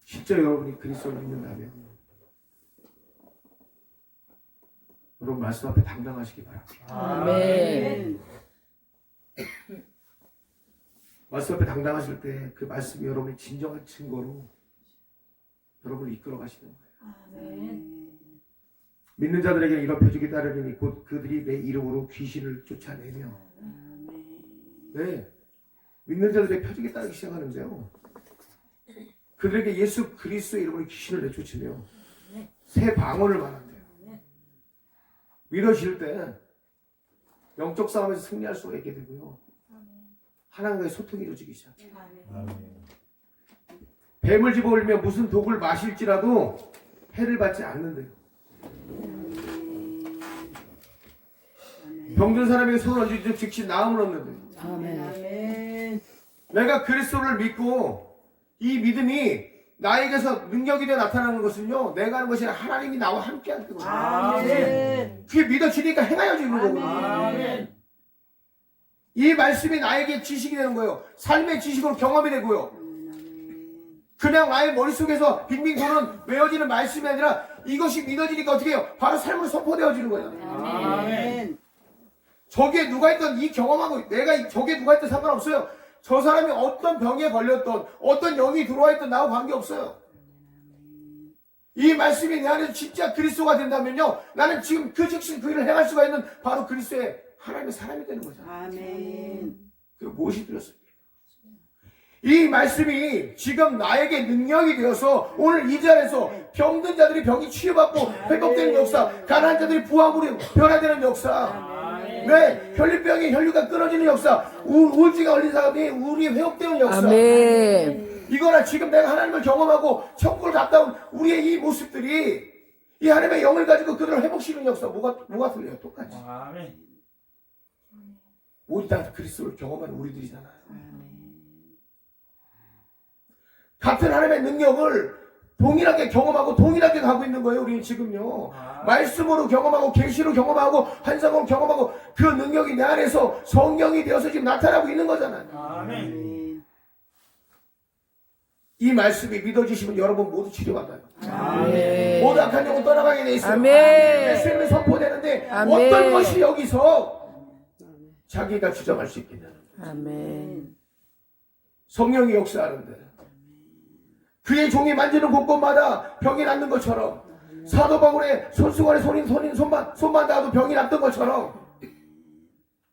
진짜 여러분이 그리스도를 믿는다면 여러분 말씀 앞에 당당하시기 바랍니다. 아멘. 말씀 앞에 당당하실 때 그 말씀이 여러분의 진정한 증거로 여러분을 이끌어 가시는 거예요. 아멘. 믿는 자들에게 이런 표적이 따르리니 곧 그들이 내 이름으로 귀신을 쫓아내며 네, 믿는 자들의 표적이 따르기 시작하는데요. 그들에게 예수 그리스도의 이름으로 귀신을 내쫓으며 새 방언을 말한대요. 믿어질 때 영적 싸움에서 승리할 수가 있게 되고요. 하나님과의 소통이 이루어지기 시작해요. 뱀을 집어올리며 무슨 독을 마실지라도 해를 받지 않는데요. 병든 사람에게 손을 얹으면 즉시 나음을 얻는데요. 아멘. 내가 그리스도를 믿고 이 믿음이 나에게서 능력이 되어 나타나는 것은요, 내가 하는 것이 아니라 하나님이 나와 함께 하는 거죠. 아멘. 그게 믿어지니까 행하여지는 거거든요. 아멘. 이 말씀이 나에게 지식이 되는 거예요. 삶의 지식으로 경험이 되고요. 그냥 나의 머릿속에서 빙빙 도는 외워지는 말씀이 아니라 이것이 믿어지니까 어떻게 해요? 바로 삶으로 선포되어지는 거예요. 아멘. 저기에 누가 있던 이 경험하고 내가 저기에 누가 있던 상관없어요. 저 사람이 어떤 병에 걸렸던 어떤 영이 들어와 있던 나하고 관계없어요. 이 말씀이 내 안에서 진짜 그리스도가 된다면요, 나는 지금 그 즉시 그 일을 행할 수가 있는 바로 그리스도의 하나님의 사람이 되는 거죠. 아멘. 그 무엇이 되었습니까? 이 말씀이 지금 나에게 능력이 되어서 오늘 이 자리에서 병든 자들이 병이 치유받고 회복되는 역사, 가난한 자들이 부함으로 변화되는 역사, 네, 혈류병이 혈류가 끊어지는 역사, 우울증에 걸린 사람이 우울이 회복되는 역사. 아멘. 이거나 지금 내가 하나님을 경험하고 천국을 갔다 온 우리의 이 모습들이 이 하나님의 영을 가지고 그들을 회복시키는 역사, 뭐가 틀려요? 똑같이. 아멘. 우리 다 그리스도를 경험한 우리들이잖아요. 같은 하나님의 능력을 동일하게 경험하고 동일하게 가고 있는 거예요. 우리는 지금요. 말씀으로 경험하고 계시로 경험하고 환상으로 경험하고 그 능력이 내 안에서 성령이 되어서 지금 나타나고 있는 거잖아요. 아멘. 이 말씀이 믿어지시면 여러분 모두 치료받아요. 아멘. 모두 악한 영은 떠나가게 돼 있어요. 아멘. 말씀이 선포되는데 아멘. 어떤 것이 여기서 자기가 주장할 수 있겠냐는 거예요. 아멘. 성령이 역사하는데 그의 종이 만지는 곳곳마다 병이 낫는 것처럼 사도 바울의 손수건에 손만 닿아도 병이 낫던 것처럼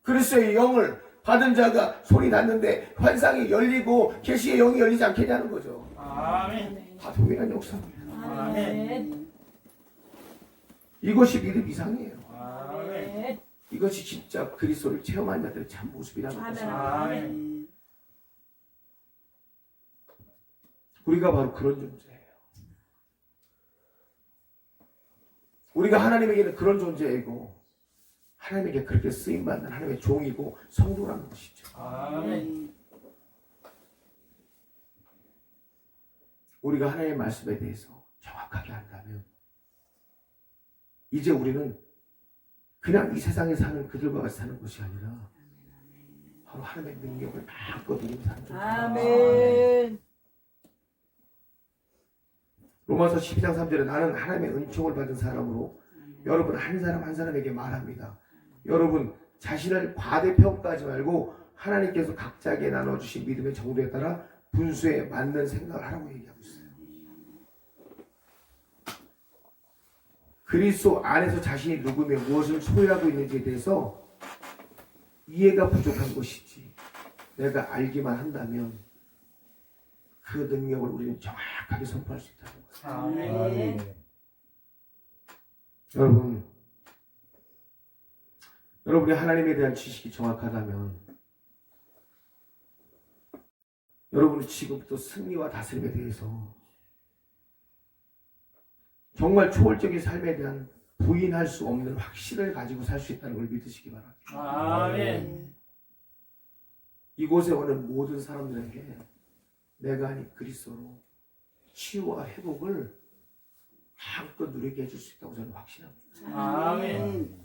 그리스도의 영을 받은 자가 손이 닿는데 환상이 열리고 계시의 영이 열리지 않겠냐는 거죠. 아멘. 다 동일한 역사입니다. 아멘. 이것이 믿음 이상이에요. 아멘. 이것이 진짜 그리스도를 체험한 자들의 참 모습이라는 것입니다. 아멘. 우리가 바로 그런 존재예요. 우리가 하나님에게는 그런 존재이고 하나님에게 그렇게 쓰임받는 하나님의 종이고 성도라는 것이죠. 아멘. 우리가 하나님의 말씀에 대해서 정확하게 안다면 이제 우리는 그냥 이 세상에 사는 그들과 같이 사는 것이 아니라 바로 하나님의 능력을 마음껏 누리며 사는 존재예요. 아멘. 로마서 12장 3절에 나는 하나님의 은총을 받은 사람으로 여러분 한 사람 한 사람에게 말합니다. 여러분 자신을 과대평가하지 말고 하나님께서 각자에게 나눠주신 믿음의 정도에 따라 분수에 맞는 생각을 하라고 얘기하고 있어요. 그리스도 안에서 자신이 누구며 무엇을 소유하고 있는지에 대해서 이해가 부족한 것이지 내가 알기만 한다면 그 능력을 우리는 정확하게 선포할 수 있다는 거예요. 아멘. 여러분이 하나님에 대한 지식이 정확하다면 여러분은 지금부터 승리와 다스림에 대해서 정말 초월적인 삶에 대한 부인할 수 없는 확신을 가지고 살 수 있다는 걸 믿으시기 바랍니다. 아멘. 이곳에 오는 모든 사람들에게 내가 아닌 그리스도로 치유와 회복을 마음껏 누리게 해줄 수 있다고 저는 확신합니다. 아멘.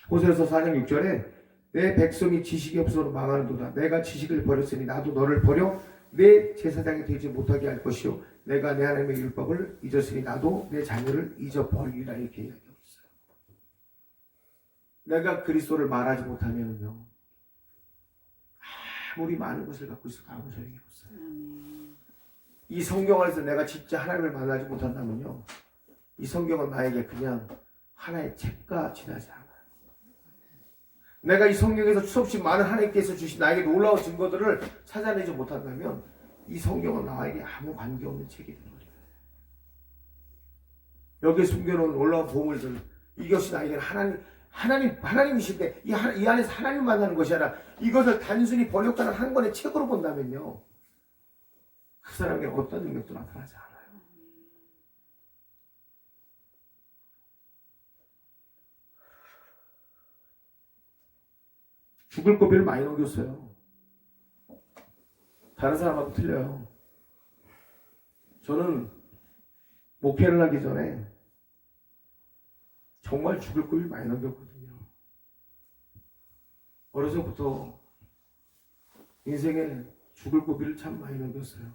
호세아서 4장 6절에 내 백성이 지식이 없어서 망하는도다. 내가 지식을 버렸으니 나도 너를 버려 내 제사장이 되지 못하게 할 것이요 내가 내 하나님의 율법을 잊었으니 나도 내 자녀를 잊어버리리라 이렇게 이야기하고 있어요. 내가 그리스도를 말하지 못하면요 아무리 많은 것을 갖고 있어도 아무 소용이 없어요. 이 성경 안에서 내가 진짜 하나님을 만나지 못한다면요 이 성경은 나에게 그냥 하나의 책과 지나지 않아요. 내가 이 성경에서 수없이 많은 하나님께서 주신 나에게 놀라운 증거들을 찾아내지 못한다면 이 성경은 나에게 아무 관계없는 책이 되어버려요. 여기에 숨겨놓은 놀라운 보물들 이것이 나에게는 하나님이신데 이 안에서 하나님 만나는 것이 아니라 이것을 단순히 번역하는 한 권의 책으로 본다면요 그 사람에게 어떤 능력도 나타나지 않아요. 죽을 고비를 많이 넘겼어요. 다른 사람하고 틀려요. 저는 목회를 하기 전에 정말 죽을 고비를 많이 넘겼거든요. 어려서부터 인생에 죽을 고비를 참 많이 넘겼어요.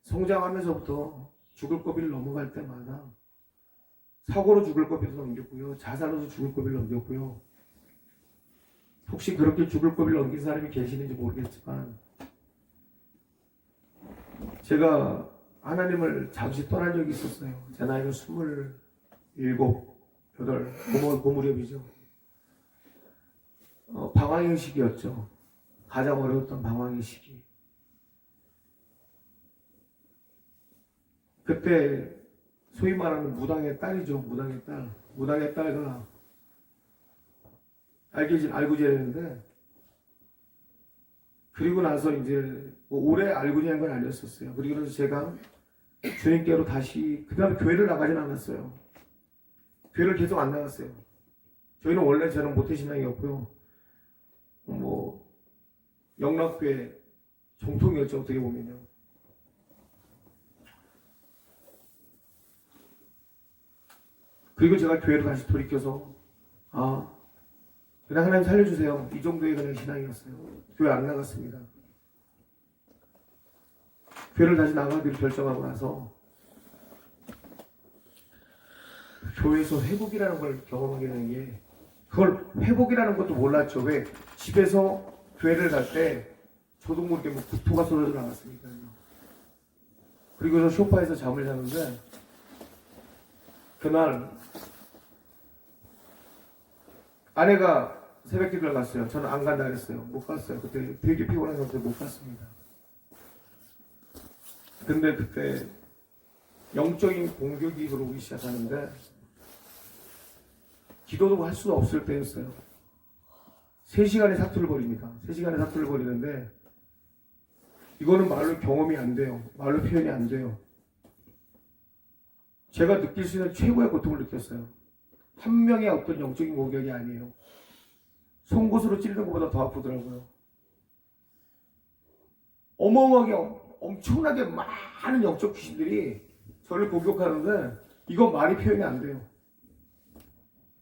성장하면서부터 죽을 고비를 넘어갈 때마다 사고로 죽을 고비를 넘겼고요. 자살로도 죽을 고비를 넘겼고요. 혹시 그렇게 죽을 고비를 넘긴 사람이 계시는지 모르겠지만 제가 하나님을 잠시 떠난 적이 있었어요. 제 나이가 27, 8 고무렵이죠. 방황의 시기였죠. 가장 어려웠던 방황의 시기. 그때 소위 말하는 무당의 딸이죠. 무당의 딸. 무당의 딸과 알고 지냈는데 그리고 나서 이제 오래 알고 지낸 건 아니었었어요. 그리고 나서 제가 주님께로 다시 그 다음에 교회를 나가진 않았어요. 교회를 계속 안 나갔어요. 저희는 원래 저는 모태신앙이었고요. 영락교회 정통이었죠. 어떻게 보면요. 그리고 제가 교회로 다시 돌이켜서 그냥 하나님 살려주세요. 이 정도의 그냥 신앙이었어요. 교회 안 나갔습니다. 교회를 다시 나가기로 결정하고 나서 교회에서 회복이라는 걸 경험하게 된 게 그걸 회복이라는 것도 몰랐죠. 왜? 집에서 교회를 갈 때 저도 모르게 구토가 쏟아져 나갔으니까요. 그리고서 소파에서 잠을 자는데 그날 아내가 새벽기도를 갔어요. 저는 안 간다 그랬어요. 못 갔어요. 그때 되게 피곤한 상태에 못 갔습니다. 근데 그때 영적인 공격이 들어오기 시작하는데 기도도 할 수가 없을 때였어요. 3시간의 사투를 벌입니다. 3시간의 사투를 벌이는데 이거는 말로 경험이 안 돼요. 말로 표현이 안 돼요. 제가 느낄 수 있는 최고의 고통을 느꼈어요. 한 명의 어떤 영적인 공격이 아니에요. 송곳으로 찌르는 것보다 더 아프더라고요. 어마어마하게 엄청나게 많은 영적 귀신들이 저를 공격하는데 이건 말이 표현이 안 돼요.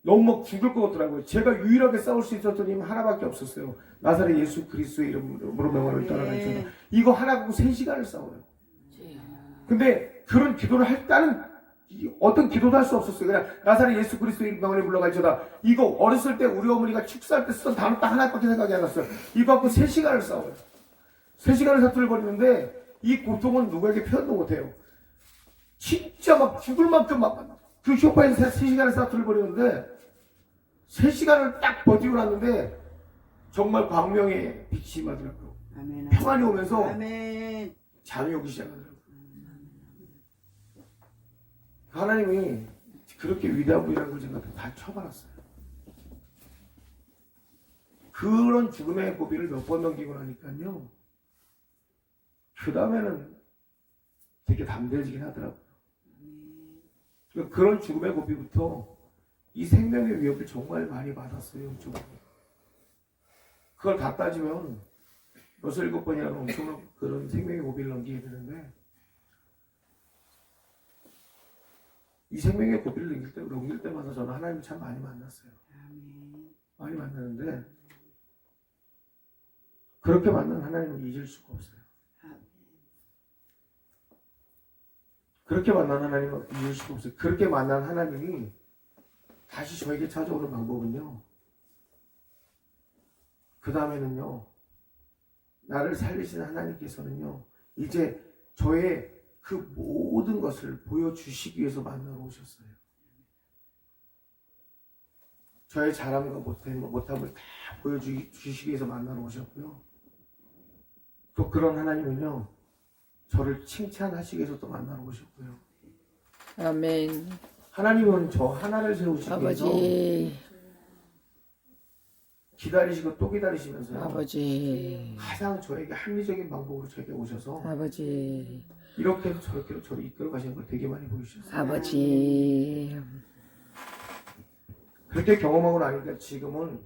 너무 막 죽을 것 같더라고요. 제가 유일하게 싸울 수 있었던 힘은 하나밖에 없었어요. 나사렛 예수 그리스도의 이름으로 명함을 떠나가잖아요. 이거 하나 갖고 3시간을 싸워요. 근데 그런 기도를 할 때는 어떤 기도도 할 수 없었어요. 그냥 나사렛 예수 그리스도의 명을 불러갈지어다. 이거 어렸을 때 우리 어머니가 축사할 때 쓰던 단어 딱 하나밖에 생각이 안 났어요. 이거 갖고 3시간을 싸워요. 3시간을 사투를 벌이는데 이 고통은 누구에게 표현도 못해요. 진짜 막 죽을 만큼 그 쇼파에서 3시간을 사투를 벌이는데 3시간을 딱 버티고 났는데 정말 광명의 빛이 임하더라고요. 아멘. 평안이 오면서 아멘. 잠이 오기 시작하더라고요. 하나님이 그렇게 위대한 분이라는 걸 제가 다 쳐발았어요. 그런 죽음의 고비를 몇 번 넘기고 나니까요. 그 다음에는 되게 담대해지긴 하더라고요. 그러니까 그런 죽음의 고비부터 이 생명의 위협을 정말 많이 받았어요. 좀. 그걸 다 따지면 6, 7번이라는 엄청난 그런 생명의 고비를 넘기게 되는데 이 생명의 고비를 넘길 때마다 저는 하나님을 참 많이 만났어요. 많이 만나는데 그렇게 만난 하나님을 잊을 수가 없어요. 그렇게 만난 하나님을 잊을 수가 없어요. 그렇게 만난 하나님이 다시 저에게 찾아오는 방법은요. 그 다음에는요. 나를 살리시는 하나님께서는요. 이제 저의 그 모든 것을 보여주시기 위해서 만나러 오셨어요. 저의 잘함과 못함을 다 보여주시기 위해서 만나러 오셨고요. 또 그런 하나님은요. 저를 칭찬하시기 위해서 또 만나러 오셨고요. 아멘. 하나님은 저 하나를 세우시기 위해서 아버지. 기다리시고 또 기다리시면서요. 아버지. 가장 저에게 합리적인 방법으로 저에게 오셔서 아버지. 이렇게 해서 저렇게 저를 이끌어 가시는 걸 되게 많이 보여주셨어요. 아버지. 그렇게 경험하고 나니까 지금은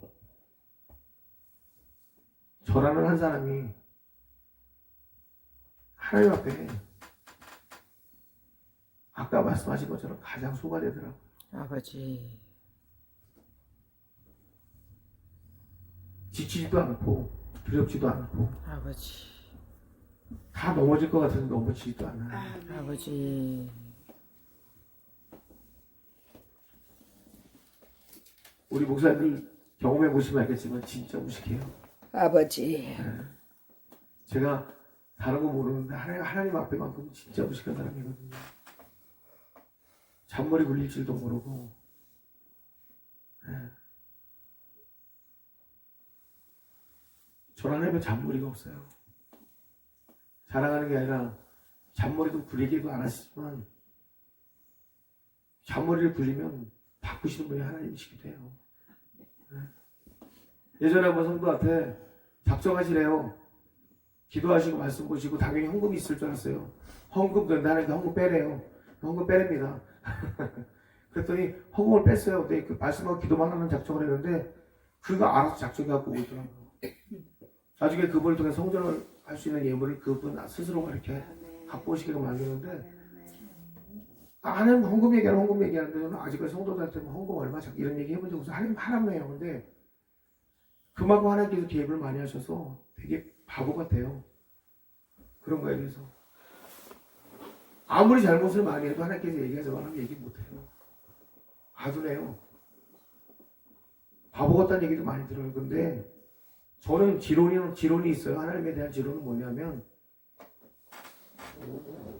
저라는 한 사람이 하나님 앞에 아까 말씀하신 것처럼 가장 소가되더라고요. 아버지. 지치지도 않고 두렵지도 않고 아버지. 다 넘어질 것 같아서 넘어지지도 않아요. 아버지. 우리 목사님들 경험해 보시면 알겠지만 진짜 무식해요. 아버지. 제가 다른 거 모르는데 하나님 앞에만큼 진짜 무식한 사람이거든요. 잔머리 굴릴 줄도 모르고 저랑 하나님은 잔머리가 없어요. 자랑하는 게 아니라 잔머리도 굴리기도 안 하시지만 잔머리를 굴리면 바꾸시는 분이 하나님이시기도 해요. 예전에 한번 성도한테 작정하시래요. 기도하시고 말씀 보시고 당연히 헌금이 있을 줄 알았어요. 헌금 된다 하니까 헌금 빼래요. 헌금 빼랍니다. 그랬더니 헌금을 뺐어요. 근데 그 말씀하고 기도만 하면 작정을 했는데 그가 알아서 작정해갖고 오더라고요. 나중에 그분을 통해 성전을 할 수 있는 예물을 그분 스스로가 이렇게 갖고 오시기로 만드는데 하나님 헌금 얘기하는데 저는 아직까지 성도들한테 헌금 얼마 이런 얘기 해본 적 없어요. 하나님 하라며요. 근데 그만큼 하나님께서 개입을 많이 하셔서 되게 바보 같아요. 그런 거에 대해서 아무리 잘못을 많이 해도 하나님께서 얘기하자고 하면 얘기 못해요. 아두네요. 바보 같다는 얘기도 많이 들어요. 근데 저는 지론이 있어요. 하나님에 대한 지론은 뭐냐면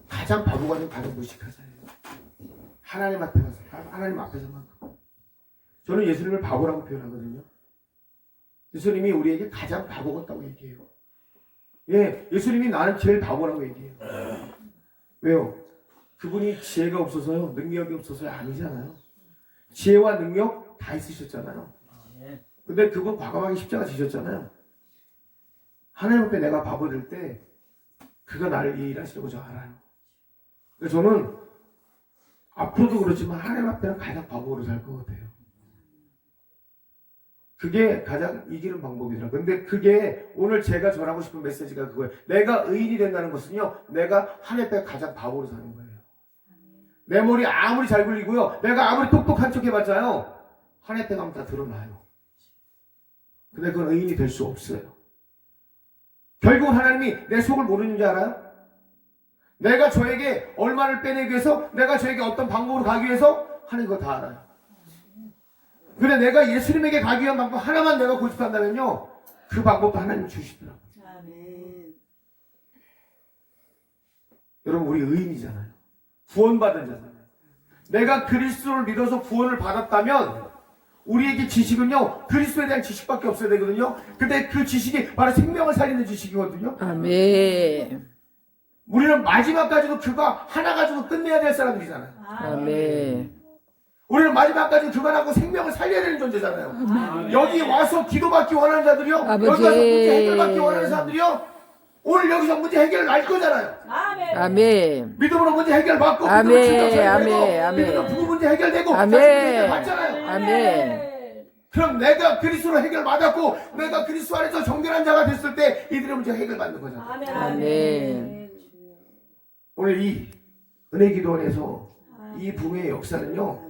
가장 바보 같은 가장 무식하잖아요. 하나님 앞에서만큼. 저는 예수님을 바보라고 표현하거든요. 예수님이 우리에게 가장 바보 같다고 얘기해요. 예, 예수님이 나는 제일 바보라고 얘기해요. 왜요? 그분이 지혜가 없어서요, 능력이 없어서요, 아니잖아요. 지혜와 능력 다 있으셨잖아요. 근데 그분 과감하게 십자가 지셨잖아요. 하나님 앞에 내가 바보 될 때 그가 나를 일하시려고 저 알아요. 그래서 저는 앞으로도 그렇지만 하나님 앞에는 가장 바보로 살 것 같아요. 그게 가장 이기는 방법이더라고요. 근데 그게 오늘 제가 전하고 싶은 메시지가 그거예요. 내가 의인이 된다는 것은요, 내가 하나님 앞에 가장 바보로 사는 거예요. 내 머리 아무리 잘 굴리고요, 내가 아무리 똑똑한 척 해봤자요, 하나님 앞에 가면 다 드러나요. 근데 그건 의인이 될 수 없어요. 결국은 하나님이 내 속을 모르는 줄 알아요? 내가 저에게 얼마를 빼내기 위해서, 내가 저에게 어떤 방법으로 가기 위해서 하는 거 다 알아요. 그래 내가 예수님에게 가기 위한 방법 하나만 내가 고집한다면요, 그 방법도 하나님 주시더라고요. 아멘. 여러분 우리 의인이잖아요. 구원받은 자잖아요. 내가 그리스도를 믿어서 구원을 받았다면 우리에게 지식은요, 그리스도에 대한 지식밖에 없어야 되거든요. 근데 그 지식이 바로 생명을 살리는 지식이거든요. 아멘. 우리는 마지막까지도 그거 하나 가지고 끝내야 될 사람들이잖아요. 아멘. 우리는 마지막까지 그거 하고 생명을 살려야 되는 존재잖아요. 여기 와서 기도받기 원하는 자들이요, 아버지. 여기 와서 문제 해결받기 원하는 사람들이요, 오늘 여기서 문제 해결을 날 거잖아요. 아멘. 아멘. 믿음으로 문제 해결받고, 아멘, 믿음으로 진짜 아멘, 해결되고, 아멘. 믿음으로 부부 문제 해결되고, 아멘. 자식 문제 해결받잖아요. 아멘. 그럼 내가 그리스도로 해결받았고 내가 그리스도 안에서 정결한 자가 됐을 때 이들의 문제가 해결받는 거잖아요. 아멘. 아멘. 오늘 이 은혜 기도원에서 이 부흥의 역사는요,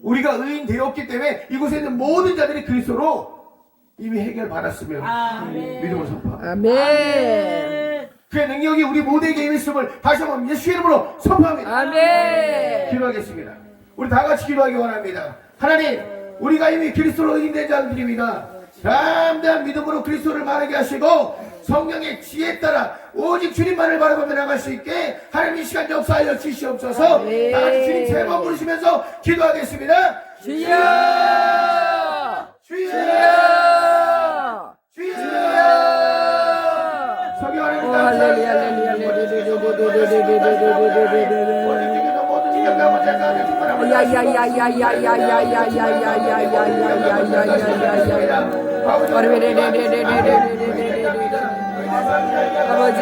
우리가 의인 되었기 때문에 이곳에 있는 모든 자들이 그리스도로 이미 해결받았으면 아멘. 믿음을 선포합니다. 아멘. 그의 능력이 우리 모두에게 임했음을 다시 한번 예수의 이름으로 선포합니다. 아멘. 기도하겠습니다. 우리 다 같이 기도하기 원합니다. 하나님, 우리가 이미 그리스도로 의인된 자들입니다. 담대한 믿음으로 그리스도를 말하게 하시고 성령의 지혜에 따라 오직 주님만을 바라보며 나갈 수 있게 하나님 이 시간 역사하여 주시옵소서. 아멘. 다 같이 주님 세 번 부르시면서 기도하겠습니다. 주여. 주여, 주여. 주여. 성령 하나님 할렐루야, 감사합니다. 아버지.